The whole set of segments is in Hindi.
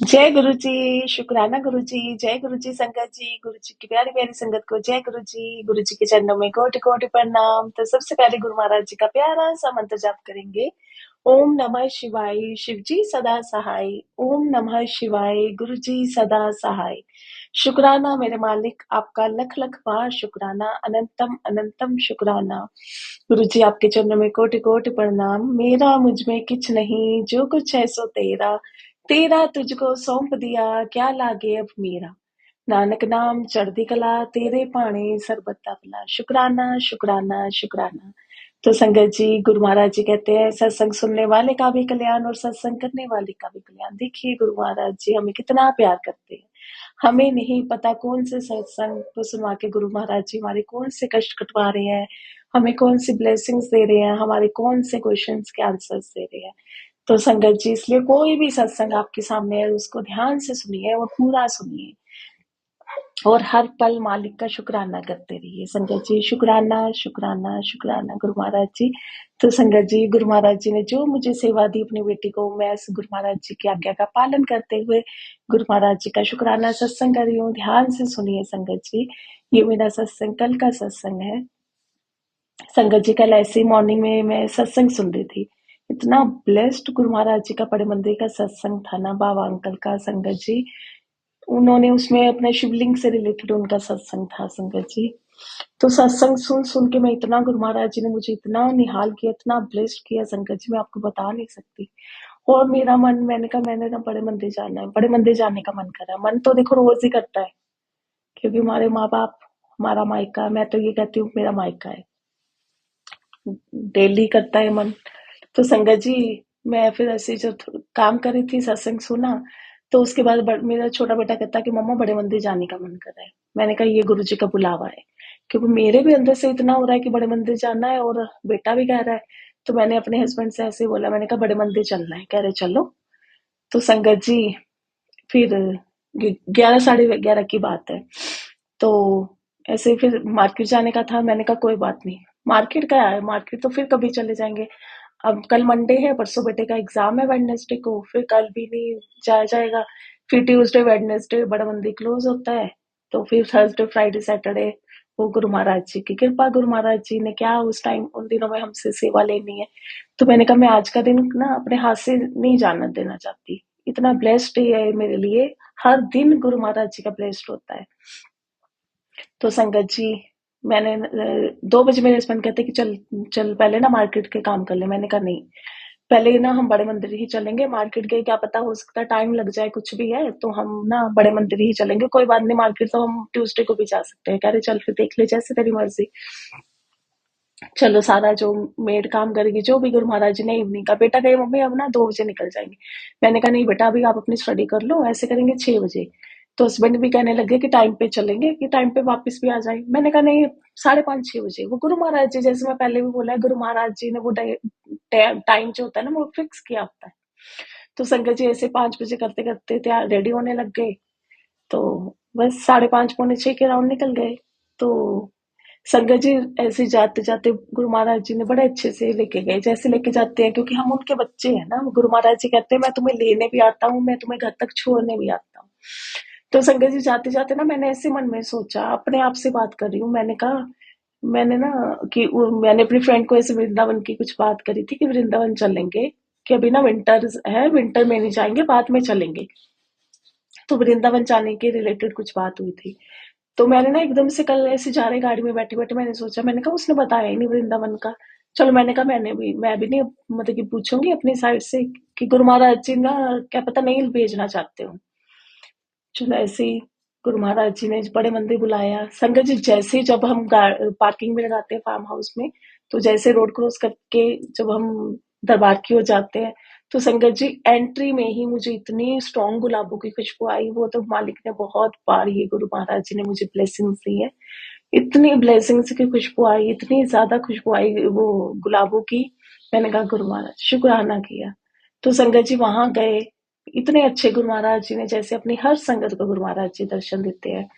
जय गुरु जी। शुक्राना गुरु जी। जय गुरु जी। संगत जी, गुरु जी की प्यारी प्यारी संगत को जय गुरु जी। गुरु जी के चरणों में कोटि कोटि प्रणाम। तो सबसे पहले गुरु महाराज जी का प्यारा सा मंत्र जाप करेंगे। ओम नमः शिवाय, शिव जी सदा सहाय। ओम नमः शिवाय, गुरु जी सदा सहाय। शुक्राना मेरे मालिक, आपका लख लख बार शुक्राना, अनंतम अनंतम शुक्राना। गुरु जी आपके चरणों में कोटि कोटि प्रणाम। मेरा मुझ में किछ नहीं, जो कुछ है सो तेरा, तेरा तुझको सौंप दिया, क्या लागे अब मेरा। नानक नाम चढ़दी कला, तेरे पाणे सरबत भला। शुक्राना शुक्राना शुक्राना। तो संगत जी, गुरु महाराज जी कहते हैं सत्संग सुनने वाले का भी कल्याण और सत्संग करने वाले का भी कल्याण। देखिए गुरु महाराज जी हमें कितना प्यार करते हैं। हमें नहीं पता कौन से सत्संग को सुनवा के गुरु महाराज जी हमारे कौन से कष्ट कटवा रहे हैं, हमें कौन सी ब्लेसिंग्स दे रहे हैं, हमारे कौन से क्वेश्चंस के आंसर्स दे रहे हैं। तो संगत जी, इसलिए कोई भी सत्संग आपके सामने है उसको ध्यान से सुनिए और पूरा सुनिए और हर पल मालिक का शुक्राना करते रहिए। संगत जी, शुक्राना शुक्राना शुक्राना गुरु महाराज जी। तो संगत जी, गुरु महाराज जी ने जो मुझे सेवा दी अपनी बेटी को, मैं इस गुरु महाराज जी की आज्ञा का पालन करते हुए गुरु महाराज जी का शुक्राना सत्संग कर रही हूँ। ध्यान से सुनिए संगत जी, ये मेरा सत्संग कल का सत्संग है। संगत जी, कल ऐसे मॉर्निंग में मैं सत्संग सुन रही थी। इतना ब्लेस्ड गुरु महाराज जी का बड़े मंदिर का सत्संग था ना, बाबा अंकल का। संगत जी, उन्होंने उसमें अपने शिवलिंग से रिलेटेड उनका सत्संग था। संगत जी, तो सत्संग सुन सुन के मैं इतना, गुरु महाराज जी ने मुझे इतना निहाल किया, इतना ब्लेस्ड किया संगत जी, मैं आपको बता नहीं सकती। और मेरा मन, मैंने कहा मैंने ना बड़े मंदिर जाना है, बड़े मंदिर जाने का मन कर रहा है। मन तो देखो रोज ही करता है, क्योंकि हमारे माँ बाप, हमारा मायका, मैं तो ये कहती हूँ मेरा मायका है, डेली करता है मन। तो संगत जी, मैं फिर ऐसे जब काम कर रही थी, सत्संग सुना, तो उसके बाद मेरा छोटा बेटा कहता कि मम्मा बड़े मंदिर जाने का मन कर रहा है। मैंने कहा ये गुरु जी का बुलावा है, क्योंकि मेरे भी अंदर से इतना हो रहा है कि बड़े मंदिर जाना है और बेटा भी कह रहा है। तो मैंने अपने हस्बैंड से ऐसे बोला, मैंने कहा बड़े मंदिर चलना है। कह रहे चलो। तो संगत जी, फिर 11 साढ़े 11 की बात है। तो ऐसे फिर मार्केट जाने का था। मैंने कहा कोई बात नहीं, मार्केट क्या है, मार्केट तो फिर कभी चले जाएंगे। अब कल मंडे है, परसों बेटे का एग्जाम है वेडनेसडे को, फिर कल भी नहीं जाया जाएगा। फिर ट्यूसडे वेडनेसडे बड़ा मंदिर क्लोज होता है। तो फिर थर्सडे फ्राइडे सैटरडे वो गुरु महाराज जी की कृपा, गुरु महाराज जी ने क्या उस टाइम उन दिनों में हमसे सेवा लेनी है। तो मैंने कहा मैं आज का दिन ना अपने हाथ से नहीं जाना देना चाहती। इतना ब्लेस्ड है मेरे लिए, हर दिन गुरु महाराज जी का ब्लेस्ड होता है। तो संगत जी, मैंने 2 बजे मेरे हस्बैंड कहते कि चल चल पहले ना मार्केट के काम कर ले। मैंने कहा नहीं, पहले ना हम बड़े मंदिर ही चलेंगे। मार्केट गए क्या पता, हो सकता है टाइम लग जाए, कुछ भी है, तो हम ना बड़े मंदिर ही चलेंगे। कोई बात नहीं, मार्केट तो हम ट्यूसडे को भी जा सकते हैं। कह रहे चल फिर देख ले, जैसे तेरी मर्जी। चलो, सारा जो मेड काम करेगी, जो भी गुरु महाराज जी ने इवनिंग का। बेटा कहे मम्मी अब ना 2 बजे निकल जाएंगे। मैंने कहा नहीं बेटा, अभी आप अपनी स्टडी कर लो, ऐसे करेंगे 6 बजे। तो हस्बैंड भी कहने लगे कि टाइम पे चलेंगे, कि टाइम पे वापस भी आ जाए। मैंने कहा नहीं, 5:30 6 बजे। वो गुरु महाराज जी, जैसे मैं पहले भी बोला है, गुरु महाराज जी ने वो टाइम जो होता है ना, वो फिक्स किया होता है। तो संगत जी ऐसे 5 बजे करते करते तैयार रेडी होने लग गए। तो बस 5:30 पौने 6 के राउंड निकल गए। तो संगत जी, ऐसे जाते जाते गुरु महाराज जी ने बड़े अच्छे से लेके गए, जैसे लेके जाते हैं, क्योंकि हम उनके बच्चे हैं ना। गुरु महाराज जी कहते हैं मैं तुम्हें लेने भी आता हूँ, मैं तुम्हें घर तक छोड़ने भी आता हूँ। तो संगत जी, जाते जाते ना मैंने ऐसे मन में सोचा, अपने आप से बात कर रही हूँ। मैंने कहा, मैंने ना कि मैंने अपनी फ्रेंड को ऐसे वृंदावन की कुछ बात करी थी कि वृंदावन चलेंगे, कि अभी ना विंटर है, विंटर में नहीं जाएंगे, बाद में चलेंगे। तो वृंदावन जाने के रिलेटेड कुछ बात हुई थी। तो मैंने ना एकदम से कल ऐसे जा रहे गाड़ी में बैठे बैठे मैंने सोचा, मैंने कहा उसने बताया ही नहीं वृंदावन का। चलो, मैंने कहा मैं भी नहीं, मतलब कि पूछूंगी अपनी साइड से कि गुरु महाराज जी ना क्या पता नहीं भेजना चाहते हो। चलो, ऐसे ही गुरु महाराज जी ने बड़े मंदिर बुलाया। संगत जी, जैसे ही जब हम पार्किंग में लगाते हैं फार्म हाउस में, तो जैसे रोड क्रॉस करके जब हम दरबार की ओर जाते हैं, तो संगत जी एंट्री में ही मुझे इतनी स्ट्रॉन्ग गुलाबों की खुशबू आई। वो तो मालिक ने बहुत बार, ये गुरु महाराज जी ने मुझे ब्लेसिंग्स दी है। इतनी ब्लेसिंग्स की खुशबू आई, इतनी ज्यादा खुशबू आई वो गुलाबों की। मैंने कहा गुरु महाराज, शुक्राना किया। तो संगत जी वहां गए, इतने अच्छे गुरु महाराज जी ने, जैसे अपनी हर संगत को गुरु महाराज जी दर्शन देते हैं।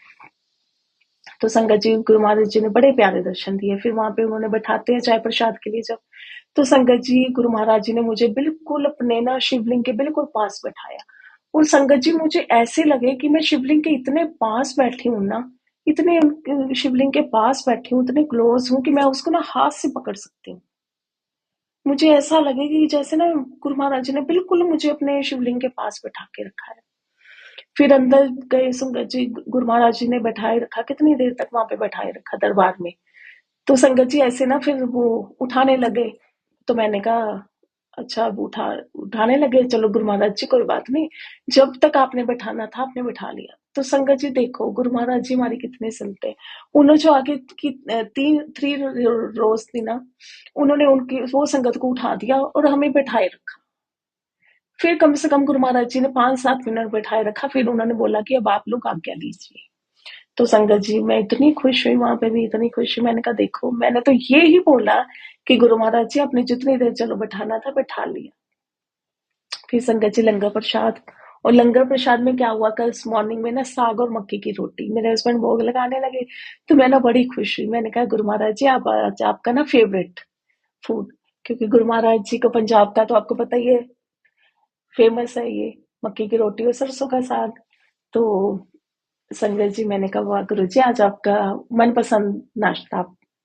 तो संगत जी, गुरु महाराज जी ने बड़े प्यारे दर्शन दिए। फिर वहां पे उन्होंने बैठाते हैं चाय प्रसाद के लिए जब, तो संगत जी गुरु महाराज जी ने मुझे बिल्कुल अपने ना शिवलिंग के बिल्कुल पास बैठाया और संगत जी मुझे ऐसे लगे कि मैं शिवलिंग के इतने पास बैठी हूँ ना, इतने शिवलिंग के पास बैठी हूँ, इतने क्लोज हूँ कि मैं उसको ना हाथ से पकड़ सकती हूँ। मुझे ऐसा लगे कि जैसे ना गुरु महाराज जी ने बिल्कुल मुझे अपने शिवलिंग के पास बैठा के रखा है। फिर अंदर गए संगत जी, गुरु महाराज जी ने बैठाए रखा, कितनी देर तक वहां पे बैठाए रखा दरबार में। तो संगत जी ऐसे ना फिर वो उठाने लगे, तो मैंने कहा अच्छा अब उठाने लगे, चलो गुरु महाराज जी कोई बात नहीं, जब तक आपने बैठाना था आपने बैठा लिया। तो संगत जी देखो गुरु महाराज जी हमारी कितने संत है। उन्होंने जो आगे की तीन थ्री रोज थी ना, उन्होंने उनकी वो संगत को उठा दिया और हमें बैठाए रखा। फिर कम से कम गुरु महाराज जी ने 5-7 मिनट बैठाए रखा, फिर उन्होंने बोला कि अब आप लोग आज्ञा लीजिए। तो संगत जी मैं इतनी खुश हुई, वहां पे भी इतनी खुश हुई। मैंने कहा देखो मैंने तो ये ही बोला कि गुरु महाराज जी आपने जितनी देर चलो बैठाना था बैठा लिया। फिर संगत जी लंगर प्रसाद, और लंगर प्रसाद में क्या हुआ, कल मॉर्निंग में ना साग और मक्की की रोटी मेरे हस्बैंड भोग लगाने लगे। तो मैं ना बड़ी खुश हुई, मैंने कहा गुरु महाराज जी आप आज आपका ना फेवरेट फूड, क्योंकि गुरु महाराज जी को पंजाब का तो आपको पता ही है, फेमस है ये मक्की की रोटी और सरसों का साग। तो संगत जी मैंने कहा वाह गुरु जी आज आपका मनपसंद नाश्ता,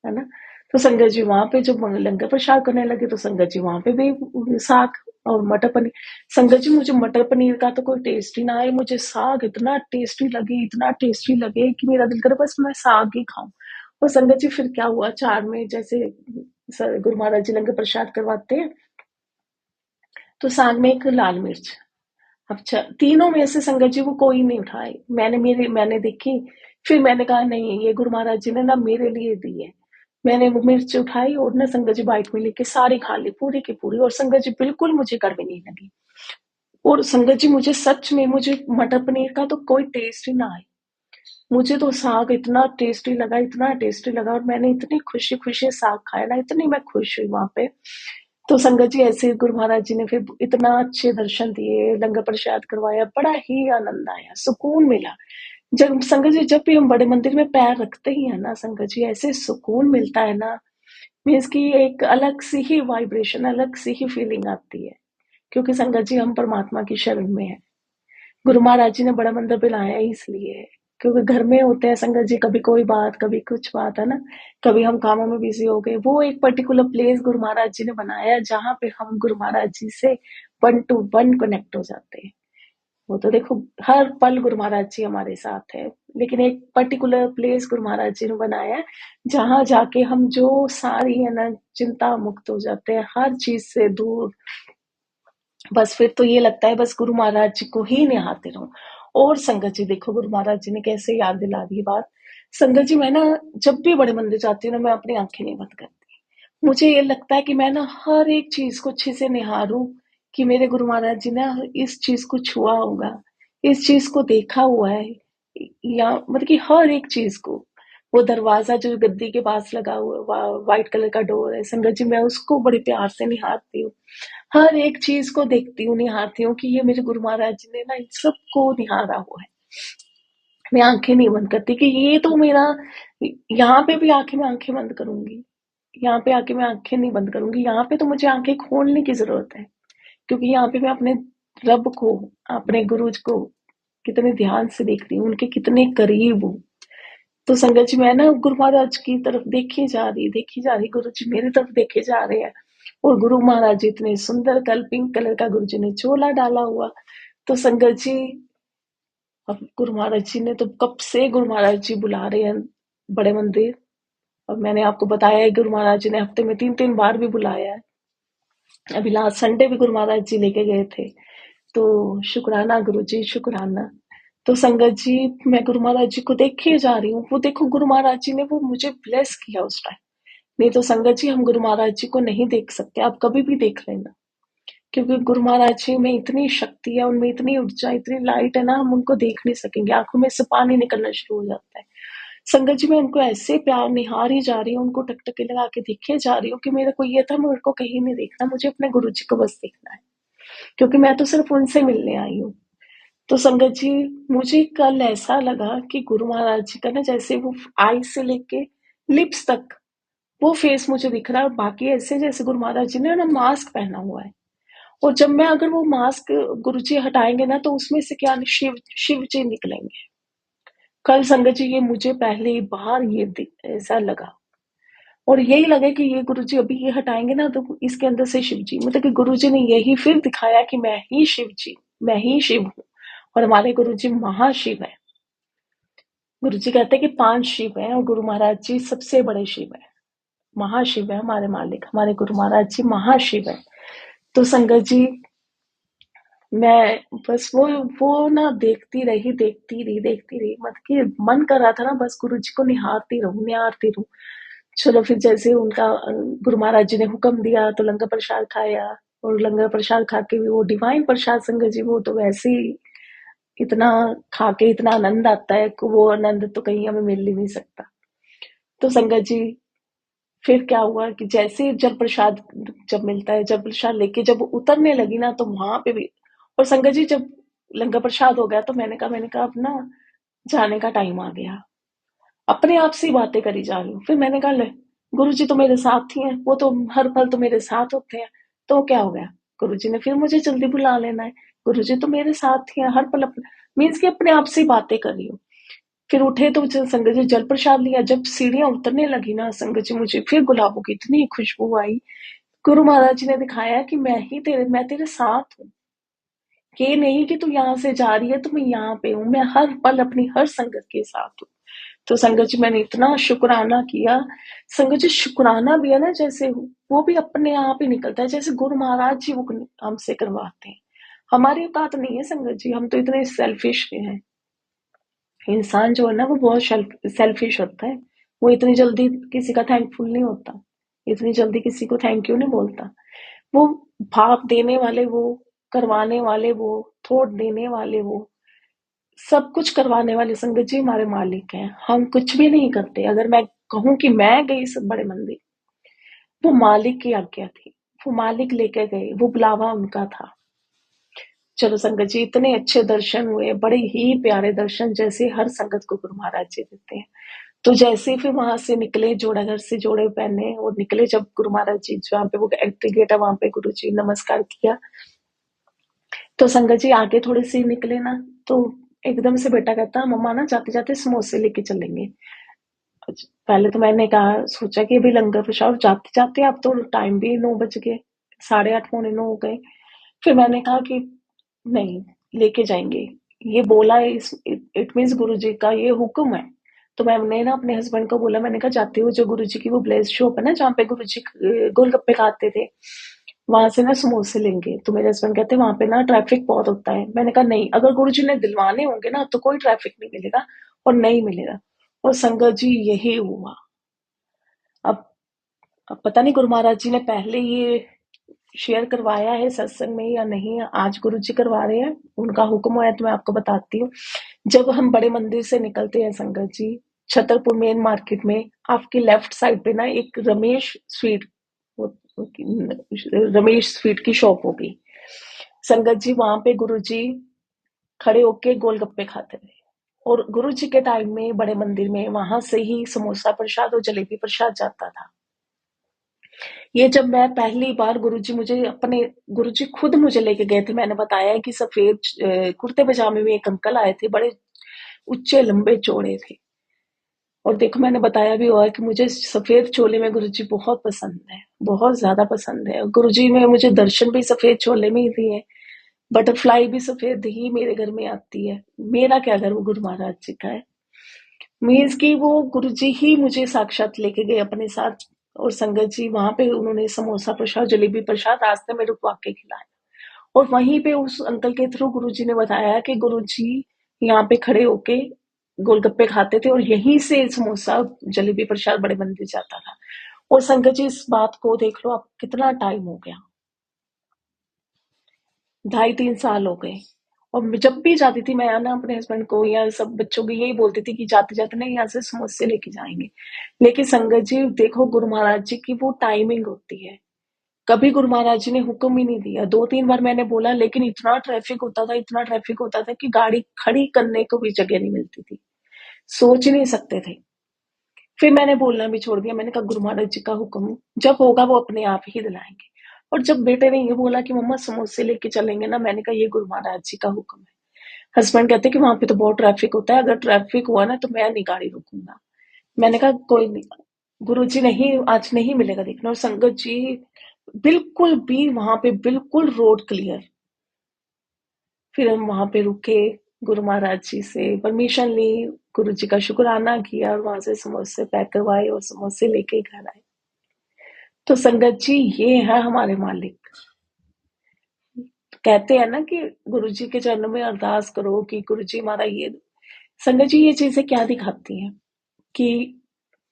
है ना। तो संगत जी वहां पे जब लंगर प्रसाद करने लगे तो संगत जी वहां पे भी साग और मटर पनीर। संगत जी मुझे मटर पनीर का तो कोई टेस्ट ही ना आए, मुझे साग इतना टेस्टी लगे, इतना टेस्टी लगे कि मेरा दिल करे बस मैं साग ही खाऊं। और संगत जी फिर क्या हुआ, चार में जैसे गुरु महाराज जी लंगर प्रसाद करवाते हैं, तो साग में एक लाल मिर्च। अच्छा तीनों में से संगत जी वो कोई नहीं उठाए, मैंने देखी। फिर मैंने कहा नहीं ये गुरु महाराज जी ने ना मेरे लिए दी है। मैंने वो मिर्च उठाई और ना संगत जी बाइट में लेके सारी खा ली पूरी की पूरी, और संगत जी बिल्कुल मुझे कड़वी नहीं लगी। और संगत जी मुझे सच में मुझे मटर पनीर का तो कोई टेस्ट ही ना आए, मुझे तो साग इतना टेस्टी लगा, इतना टेस्टी लगा, और मैंने इतनी खुशी खुशी साग खाया ना, इतनी मैं खुश हुई वहां पे। तो संगत जी ऐसे गुरु महाराज जी ने फिर इतना अच्छे दर्शन दिए, लंगर प्रसाद करवाया, बड़ा ही आनंद आया, सुकून मिला। जब संगत जी जब भी हम बड़े मंदिर में पैर रखते ही है ना संगत जी, ऐसे सुकून मिलता है ना, मीन्स की एक अलग सी ही वाइब्रेशन, अलग सी ही फीलिंग आती है। क्योंकि संगत जी हम परमात्मा की शरण में है, गुरु महाराज जी ने बड़ा मंदिर बुलाया ही इसलिए है। क्योंकि घर में होते हैं संगत जी, कभी कोई बात कभी कुछ बात, है ना, कभी हम कामों में बिजी हो गए, वो एक पर्टिकुलर प्लेस गुरु महाराज जी ने बनाया है जहाँ पे हम गुरु महाराज जी से 1 to 1 कनेक्ट हो जाते हैं। वो तो देखो हर पल गुरु महाराज जी हमारे साथ है, लेकिन एक पर्टिकुलर प्लेस गुरु महाराज जी ने बनाया है जहाँ जाके हम जो सारी है ना चिंता मुक्त हो जाते हैं, हर चीज से दूर। बस फिर तो ये लगता है बस गुरु महाराज जी को ही निहारते रहो। और संगत जी देखो गुरु महाराज जी ने कैसे याद दिला दी बात। संगत जी मैं ना जब भी बड़े मंदिर जाती हूँ ना मैं अपनी आंखें नहीं बंद करती। मुझे ये लगता है कि मैं ना हर एक चीज को अच्छे से निहारूं, कि मेरे गुरु महाराज जी ने इस चीज को छुआ होगा, इस चीज को देखा हुआ है, या मतलब कि हर एक चीज को। वो दरवाजा जो गद्दी के पास लगा हुआ है व्हाइट कलर का डोर है संगत जी, मैं उसको बड़े प्यार से निहारती हूँ, हर एक चीज को देखती हूँ निहारती हूँ कि ये मेरे गुरु महाराज जी ने ना इन सबको निहारा हुआ है। मैं आंखें नहीं बंद करती कि ये तो मेरा, यहाँ पे भी आके मैं आंखें बंद करूंगी, यहाँ पे आके मैं आंखें नहीं बंद करूंगी, यहाँ पे तो मुझे आंखें खोलने की जरूरत है। क्योंकि यहाँ पे मैं अपने रब को, अपने गुरु को कितने ध्यान से देख रही हूँ, उनके कितने करीब हूँ। तो संगत जी मैं ना गुरु महाराज की तरफ देखी जा रही, गुरु जी मेरी तरफ देखे जा रहे हैं। और गुरु महाराज जी इतने सुंदर, कल पिंक कलर का गुरु जी ने चोला डाला हुआ। तो संगत जी अब गुरु महाराज जी ने तो कब से गुरु महाराज जी बुला रहे हैं बड़े मंदिर। और मैंने आपको बताया है गुरु महाराज जी ने हफ्ते में 3-3 बार भी बुलाया है। अभी लास्ट संडे भी गुरु महाराज जी लेके गए थे। तो शुक्राना गुरु जी, शुक्राना। तो संगत जी मैं गुरु महाराज जी को देखे जा रही हूँ, वो देखो गुरु महाराज जी ने वो मुझे ब्लेस किया उस टाइम। नहीं तो संगत जी हम गुरु महाराज जी को नहीं देख सकते, आप कभी भी देख लेना। क्योंकि गुरु महाराज जी में इतनी शक्ति है, उनमें इतनी ऊर्जा, इतनी लाइट है ना, हम उनको देख नहीं सकेंगे, आंखों में से पानी निकलना शुरू हो जाता है। संगत जी मैं उनको ऐसे प्यार निहार ही जा रही हूँ, उनको टकटकी लगा के देखे जा रही हूँ कि मेरे को ये था मेरे को कहीं नहीं देखना, मुझे अपने गुरु जी को बस देखना है, क्योंकि मैं तो सिर्फ उनसे मिलने आई हूँ। तो संगत जी मुझे कल ऐसा लगा कि गुरु महाराज जी का ना जैसे वो आई से लेके लिप्स तक वो फेस मुझे दिख रहा है, और बाकी ऐसे जैसे गुरु महाराज जी ने ना मास्क पहना हुआ है, और जब मैं अगर वो मास्क गुरुजी हटाएंगे ना तो उसमें से क्या शिव शिव जी निकलेंगे। कल संगत जी ये मुझे पहली बार ऐसा लगा, और यही लगे कि ये गुरुजी अभी ये हटाएंगे ना तो इसके अंदर से शिव जी, मतलब कि गुरुजी ने यही फिर दिखाया कि मैं ही शिव जी, मैं ही शिव हूँ। और हमारे गुरुजी महाशिव है। गुरुजी कहते हैं कि 5 शिव हैं और गुरु महाराज जी सबसे बड़े शिव है, महाशिव है। हमारे मालिक हमारे गुरु महाराज जी महाशिव है। तो संगत जी मैं बस वो ना देखती रही, मतलब कि मन कर रहा था ना बस गुरु जी को निहारती रहूं। चलो फिर जैसे उनका गुरु महाराज जी ने हुक्म दिया तो लंगर प्रसाद खाया, और लंगर प्रसाद खा के भी वो डिवाइन प्रसाद संगत जी, वो तो वैसे ही इतना खा के इतना आनंद आता है कि वो आनंद तो कहीं हमें मिल ही नहीं सकता। तो संगत जी फिर क्या हुआ कि जैसे जल प्रसाद जब मिलता है, जल प्रसाद लेके जब उतरने लगी ना तो वहां पे भी, और संगत जी जब लंगर प्रसाद हो गया तो मैंने कहा अब ना जाने का टाइम आ गया। अपने आप से ही बातें करी जा रही हूँ। फिर मैंने कहा ले, गुरु जी तो मेरे साथ ही हैं, वो तो हर पल तो मेरे साथ होते हैं, तो क्या हो गया, गुरु जी ने फिर मुझे जल्दी बुला लेना है। गुरु जी तो मेरे साथ ही हैं हर पल, अपने मीन्स की अपने आप से ही बातें कर रही हूँ। फिर उठे तो संगत जी जल प्रसाद लिया, जब सीढ़ियां उतरने लगी ना संगत जी मुझे फिर गुलाबों की इतनी खुशबू आई। गुरु महाराज जी ने दिखाया कि मैं तेरे साथ हूँ, ये नहीं कि तू यहाँ से जा रही है तो मैं यहाँ पे हूँ, मैं हर पल अपनी हर संगत के साथ हूँ। तो संगत जी मैंने इतना शुक्राना किया। संगत जी शुक्राना भी है ना, जैसे वो भी अपने आप ही निकलता है, जैसे गुरु महाराज जी वो हमसे करवाते हैं। हमारी औकात नहीं है संगत जी, हम तो इतने सेल्फिश हैं। इंसान जो है ना वो बहुत सेल्फिश होता है। वो इतनी जल्दी किसी का थैंकफुल नहीं होता, इतनी जल्दी किसी को थैंक यू नहीं बोलता। वो भाप देने वाले वो, करवाने वाले वो, थोट देने वाले वो, सब कुछ करवाने वाले संगत जी हमारे मालिक हैं। हम कुछ भी नहीं करते। अगर मैं कहूं कि मैं गई सब बड़े मंदिर, वो मालिक की आज्ञा थी, वो मालिक लेके गए, वो बुलावा उनका था। चलो संगत जी इतने अच्छे दर्शन हुए, बड़े ही प्यारे दर्शन, जैसे हर संगत को गुरु महाराज जी देते हैं। तो जैसे फिर वहां से निकले, जोड़ा घर से जोड़े पहने और निकले, जब गुरु महाराज जी जहाँ पे वो एंट्री गेट है वहां पे गुरु जी नमस्कार किया, तो संगत जी आगे थोड़ी सी निकले ना, तो एकदम से बेटा कहता मम्मा ना जाते जाते समोसे लेके चलेंगे। पहले तो मैंने कहा, सोचा कि अभी लंगर प्रसाद जाते जाते, अब तो टाइम भी 9 बज गए, 8:30 पौने 9 हो गए। फिर मैंने कहा कि नहीं, लेके जाएंगे, ये बोला है, इट मीन्स गुरु जी का ये हुक्म है। तो मैंने ना अपने हस्बैंड को बोला, मैंने कहा जाते हुए जो गुरु जी की वो ब्लेस शॉप है ना जहाँ पे गुरु जी गोलगप्पे खाते थे, वहां से ना समोसे लेंगे। तो मेरे हस्बैंड कहते वहां पे ना ट्रैफिक बहुत होता है। मैंने कहा नहीं, अगर गुरु जी ने दिलवाने होंगे ना तो कोई ट्रैफिक नहीं मिलेगा, और नहीं मिलेगा। और संगत जी यही हुआ। अब अब पता नहीं गुरु महाराज जी ने पहले ये शेयर करवाया है सत्संग में या नहीं, आज गुरु जी करवा रहे हैं, उनका हुक्म है तो मैं आपको बताती हूँ। जब हम बड़े मंदिर से निकलते हैं संगत जी, छतरपुर मेन मार्केट में आपकी लेफ्ट साइड पे ना एक रमेश स्वीट की शॉप होगी संगत जी। वहां पे गुरु जी खड़े होके गोलगप्पे खाते थे, और गुरु जी के टाइम में बड़े मंदिर में वहां से ही समोसा प्रसाद और जलेबी प्रसाद जाता था। ये जब मैं पहली बार गुरुजी खुद मुझे लेके गए थे। मैंने बताया है कि सफेद कुर्ते पजामे में एक अंकल आए थे, बड़े ऊंचे लंबे चौड़े थे। और देखो मैंने बताया भी हुआ है कि मुझे सफेद चोले में गुरुजी बहुत पसंद है, बहुत ज्यादा पसंद है। गुरुजी ने मुझे दर्शन भी सफेद चोले में ही दिए, बटरफ्लाई भी सफेद ही मेरे घर में आती है। मेरा क्या घर, वो गुरु महाराज जी का है। मीन्स की वो गुरुजी ही मुझे साक्षात लेके गए अपने साथ। और संगत जी वहां पे उन्होंने समोसा प्रसाद जलेबी प्रसाद रास्ते में रुकवा के खिलाया, और वहीं पे उस अंकल के थ्रू गुरुजी ने बताया कि गुरुजी यहाँ पे खड़े होके गोलगप्पे खाते थे, और यहीं से समोसा जलेबी प्रसाद बड़े मंदिर जाता था। और संगत जी इस बात को देख लो आप, कितना टाइम हो गया, 2.5-3 साल हो गए। और मैं जब भी जाती थी, मैं ना अपने हस्बैंड को या सब बच्चों को यही बोलती थी कि जाते जाते ना यहाँ से समोसे लेके जाएंगे। लेकिन संगत जी देखो, गुरु महाराज जी की वो टाइमिंग होती है। कभी गुरु महाराज जी ने हुक्म ही नहीं दिया। 2-3 बार मैंने बोला, लेकिन इतना ट्रैफिक होता था कि गाड़ी खड़ी करने को भी जगह नहीं मिलती थी, सोच ही नहीं सकते थे। फिर मैंने बोलना भी छोड़ दिया, मैंने कहा गुरु महाराज जी का हुक्म जब होगा वो अपने आप ही दिलाएंगे। और जब बेटे ने ये बोला कि मम्मा समोसे लेके चलेंगे ना, मैंने कहा ये गुरु महाराज जी का हुक्म है। हस्बैंड कहते कि वहां पे तो बहुत ट्रैफिक होता है, अगर ट्रैफिक हुआ ना तो मैं नहीं गाड़ी रोकूंगा। मैंने कहा कोई नहीं, गुरु जी नहीं, आज नहीं मिलेगा देखना। और संगत जी बिल्कुल भी वहां पे बिल्कुल रोड क्लियर। फिर हम वहां पे रुके, गुरु महाराज जी से परमिशन ली, गुरु जी का शुक्राना किया और वहां से समोसे पैक करवाए और समोसे लेके घर आए। तो संगत जी ये है हमारे मालिक। कहते हैं ना कि गुरु जी के चरणों में अरदास करो कि गुरु जी हमारा ये। संगत जी ये चीजें क्या दिखाती हैं कि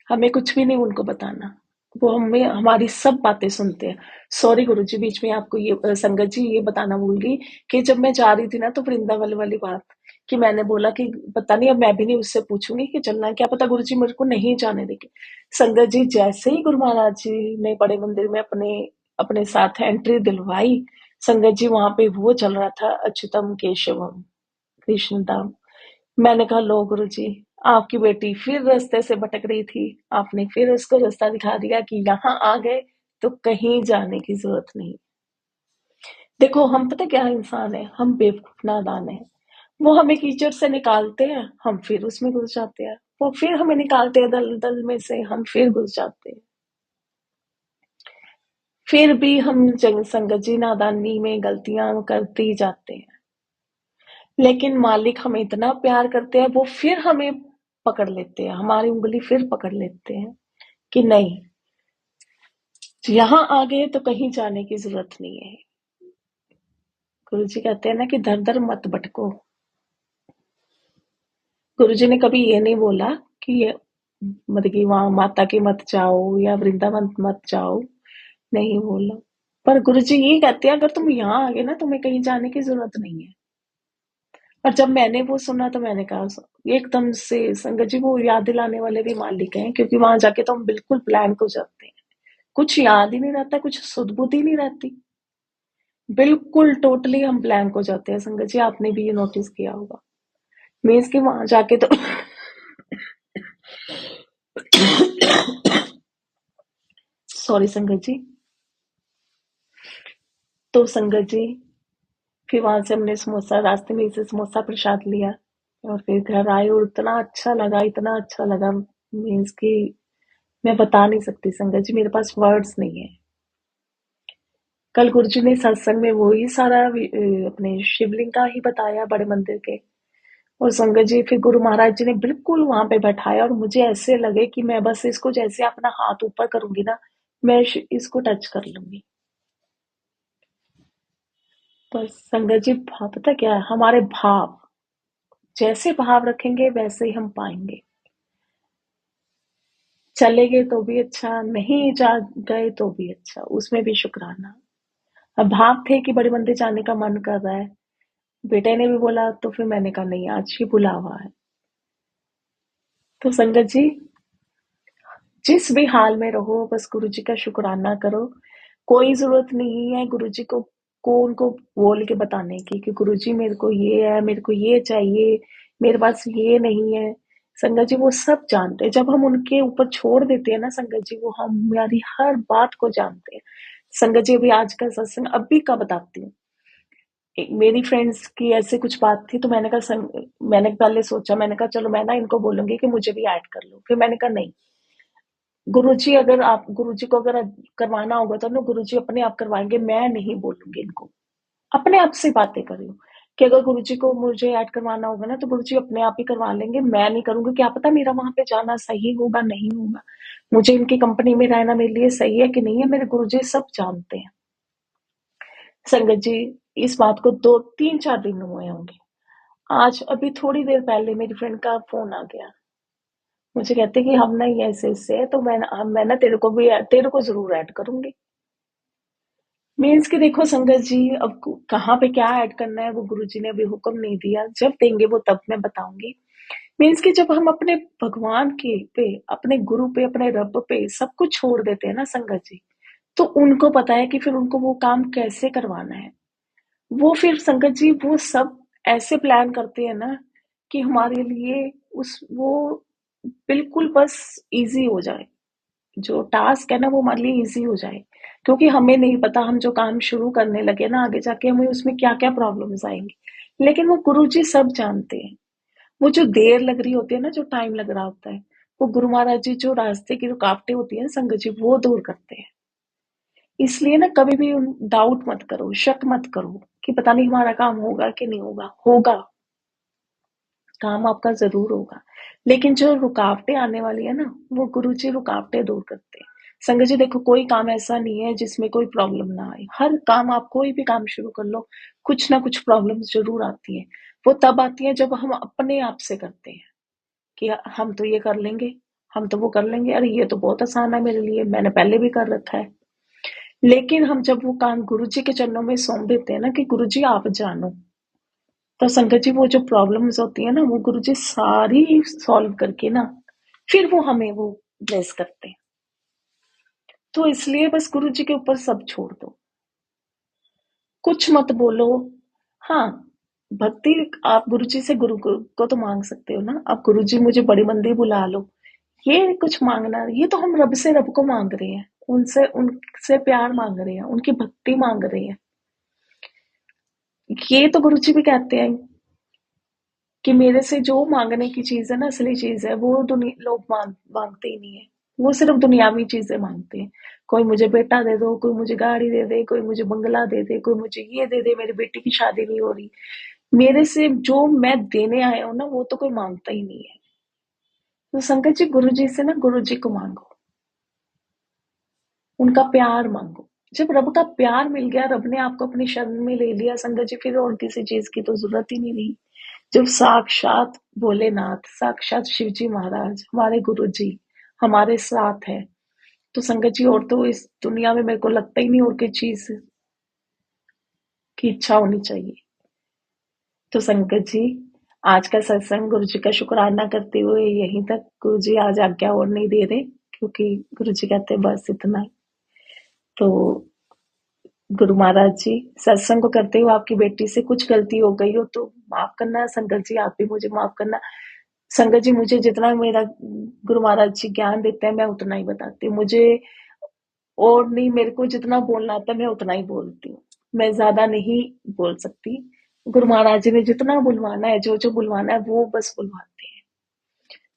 हमें कुछ भी नहीं उनको बताना, वो हमें हमारी सब बातें सुनते हैं। सॉरी गुरुजी, बीच में आपको ये संगत जी ये बताना भूल गई कि जब मैं जा रही थी ना तो वृंदावन वाली बात, कि मैंने बोला कि पता नहीं, अब मैं भी नहीं उससे पूछूंगी कि चलना है, क्या पता गुरुजी मेरे को नहीं जाने देंगे। संगत जी जैसे ही गुरु महाराज जी ने बड़े मंदिर में अपने अपने साथ एंट्री दिलवाई, संगत जी वहां पे वो चल रहा था अच्युतम केशवम कृष्ण दाम। मैंने कहा लो गुरुजी, आपकी बेटी फिर रास्ते से भटक रही थी, आपने फिर उसको रास्ता दिखा दिया कि यहाँ आ गए तो कहीं जाने की जरूरत नहीं। देखो हम पता क्या इंसान है, हम बेवकूफ नादान है। वो हमें कीचड़ से निकालते हैं, हम फिर उसमें घुस जाते हैं। वो फिर हमें निकालते हैं दल दल में से, हम फिर घुस जाते हैं। फिर भी हम जंग संगत जी नादानी में गलतियां करते ही जाते हैं। लेकिन मालिक हमें इतना प्यार करते हैं, वो फिर हमें पकड़ लेते हैं, हमारी उंगली फिर पकड़ लेते हैं कि नहीं, यहाँ आ गए तो कहीं जाने की जरूरत नहीं है। गुरु जी कहते हैं ना कि दर दर मत भटको। गुरु जी ने कभी ये नहीं बोला कि ये मतलब कि वहां माता के मत जाओ या वृंदावन मत जाओ, नहीं बोला। पर गुरु जी ये कहते हैं अगर तुम यहाँ आ गए ना, तुम्हें कहीं जाने की जरूरत नहीं है। और जब मैंने वो सुना तो मैंने कहा एकदम से संगत जी वो याद दिलाने वाले भी मालिक हैं, क्योंकि वहां जाके तो हम बिल्कुल ब्लैंक हो जाते हैं, कुछ याद ही नहीं रहता, कुछ सुध बुद्धि नहीं रहती, बिल्कुल टोटली हम ब्लैंक हो जाते हैं। संगत जी आपने भी ये नोटिस किया होगा। मीन्स कि वहां जाके तो सॉरी संगत जी। तो संगत जी फिर वहां से हमने समोसा, रास्ते में से समोसा प्रसाद लिया और फिर घर आए और इतना अच्छा लगा, इतना अच्छा लगा, मीन्स कि मैं बता नहीं सकती संगत जी, मेरे पास वर्ड्स नहीं है। कल गुरुजी ने सत्संग में वही सारा अपने शिवलिंग का ही बताया, बड़े मंदिर के। और संगत जी फिर गुरु महाराज जी ने बिल्कुल वहां पे बैठाया और मुझे ऐसे लगे कि मैं बस इसको जैसे अपना हाथ ऊपर करूंगी ना, मैं इसको टच कर लूंगी। पर संगत जी पता क्या है, हमारे भाव, जैसे भाव रखेंगे वैसे ही हम पाएंगे। चले गए तो भी अच्छा, नहीं जा गए तो भी अच्छा, उसमें भी शुक्राना। अब भाव थे कि बड़े मंदिर जाने का मन कर रहा है, बेटे ने भी बोला तो फिर मैंने कहा नहीं, आज ही बुलावा है। तो संगत जी जिस भी हाल में रहो बस गुरु जी का शुक्राना करो। कोई जरूरत नहीं है गुरु जी को उनको बोल के बताने की कि गुरु जी मेरे को ये है, मेरे को ये चाहिए, मेरे पास ये नहीं है। संगत जी वो सब जानते हैं, जब हम उनके ऊपर छोड़ देते हैं ना संगत जी, वो हमारी हर बात को जानते हैं। संगत जी अभी आज का सत्संग अभी का बताती हूँ। मेरी फ्रेंड्स की ऐसे कुछ बात थी तो मैंने कहा मैंने पहले सोचा, मैंने कहा चलो मैं ना इनको बोलूंगी कि मुझे भी ऐड कर लो, फिर मैंने कहा नहीं, गुरुजी अगर आप गुरुजी को अगर करवाना होगा तो ना गुरुजी अपने आप करवाएंगे, मैं नहीं बोलूंगी इनको। अपने आप से बातें कर रही हूँ कि अगर गुरुजी को मुझे ऐड करवाना होगा ना तो गुरुजी अपने आप ही करवा लेंगे, मैं नहीं करूंगी। क्या पता मेरा वहां पे जाना सही होगा नहीं होगा, मुझे इनकी कंपनी में रहना मेरे लिए सही है कि नहीं है, मेरे गुरुजी सब जानते हैं। संगत जी इस बात को 2 3 4 दिन हुए होंगे। आज अभी थोड़ी देर पहले मेरी फ्रेंड का फोन आ गया, मुझे कहते कि हम ना ये ऐसे है तो मैं ना तेरे को जरूर ऐड करूंगी। मीन्स कि देखो संगत जी, अब कहाँ पे क्या ऐड करना है वो गुरुजी ने अभी हुक्म नहीं दिया, जब देंगे वो तब मैं बताऊंगी। मीन्स कि जब हम अपने भगवान के पे, अपने गुरु पे, अपने रब पे सब कुछ छोड़ देते हैं ना संगत जी, तो उनको पता है कि फिर उनको वो काम कैसे करवाना है। वो फिर संगत जी वो सब ऐसे प्लान करते हैं ना कि हमारे लिए उस वो बिल्कुल बस इजी हो जाए, जो टास्क है ना वो हमारे लिए इजी हो जाए। क्योंकि हमें नहीं पता हम जो काम शुरू करने लगे ना आगे जाके हमें उसमें क्या-क्या प्रॉब्लम्स आएँगी। लेकिन वो गुरुजी सब जानते हैं। वो जो देर लग रही होती है ना, जो टाइम लग रहा होता है, वो गुरु महाराज जी जो रास्ते की रुकावटें होती हैं ना संगत जी, वो दूर करते हैं। इसलिए ना कभी भी डाउट मत करो, शक मत करो कि पता नहीं हमारा काम होगा कि नहीं होगा। होगा, काम आपका ज़रूर होगा। लेकिन जो रुकावटें आने वाली है ना, वो गुरुजी रुकावटें दूर करते हैं। संगत जी देखो कोई काम ऐसा नहीं है जिसमें कोई प्रॉब्लम ना आए। हर काम आप कोई भी काम शुरू कर लो, कुछ ना कुछ प्रॉब्लम्स ज़रूर आती हैं। वो तब आती हैं जब हम अपने आप से करते हैं कि हम तो ये कर लेंगे, हम तो वो कर लेंगे, अरे ये तो बहुत आसान है मेरे लिए, मैंने पहले भी कर रखा है। लेकिन हम जब वो काम गुरुजी के चरणों में सौंप देते हैं ना कि गुरुजी आप जानो, तो संगत जी वो जो प्रॉब्लम्स होती है ना वो गुरुजी सारी सॉल्व करके ना फिर वो हमें वो ब्लेस करते हैं। तो इसलिए बस गुरुजी के ऊपर सब छोड़ दो, कुछ मत बोलो। हाँ, भक्ति आप गुरुजी से गुरु को तो मांग सकते हो ना, आप गुरुजी मुझे बड़ी मंदिर बुला लो, ये कुछ मांगना, ये तो हम रब से रब को मांग रहे हैं, उनसे उनसे प्यार मांग रहे हैं, उनकी भक्ति मांग रहे हैं। ये तो गुरुजी भी कहते हैं कि मेरे से जो मांगने की चीज है ना, असली चीज है, वो लोग मांगते ही नहीं है। वो सिर्फ दुनियावी चीजें मांगते हैं। कोई मुझे बेटा दे दो, कोई मुझे गाड़ी दे दे, कोई मुझे बंगला दे दे, कोई मुझे ये दे दे, मेरी बेटी की शादी नहीं हो रही। मेरे से जो मैं देने आया हूं ना, वो तो कोई मांगता ही नहीं है। तो संकट जी गुरु जी से ना गुरु जी को मांगो, उनका प्यार मांगो। जब रब का प्यार मिल गया, रब ने आपको अपनी शरण में ले लिया संगत जी, फिर और किसी चीज की तो जरूरत ही नहीं रही। जब साक्षात भोलेनाथ, साक्षात शिव जी महाराज, हमारे गुरु जी हमारे साथ है, तो संगत जी और तो इस दुनिया में मेरे को लगता ही नहीं और किसी चीज की इच्छा होनी चाहिए। तो संगत जी आज का सत्संग गुरु जी का शुक्राना करते हुए यहीं तक, गुरु जी आज आज्ञा और नहीं दे रहे क्योंकि गुरु जी कहते हैं बस इतना ही। तो गुरु महाराज जी, सत्संग को करते हुए आपकी बेटी से कुछ गलती हो गई हो तो माफ करना। संगत जी आप भी मुझे माफ करना। संगत जी मुझे जितना मेरा गुरु महाराज जी ज्ञान देते हैं मैं उतना ही बताती हूँ। मुझे और नहीं, मेरे को जितना बोलना आता है मैं उतना ही बोलती हूँ, मैं ज्यादा नहीं बोल सकती। गुरु महाराज जी ने जितना बुलवाना है, जो जो बुलवाना है वो बस बुलवाते हैं।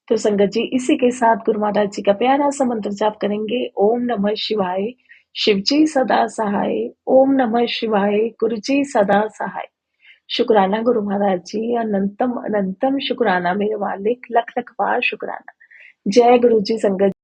तो संगत जी इसी के साथ गुरु महाराज जी का प्यारा सा मंत्र जाप करेंगे। ओम नमः शिवाय, शिव जी सदा सहाय। ओम नमः शिवाय, गुरु जी सदा सहाय। शुक्राना गुरु महाराज जी, अनंतम अनंतम शुक्राना मेरे मालिक, लख लख बार शुक्राना। जय गुरु जी। संगत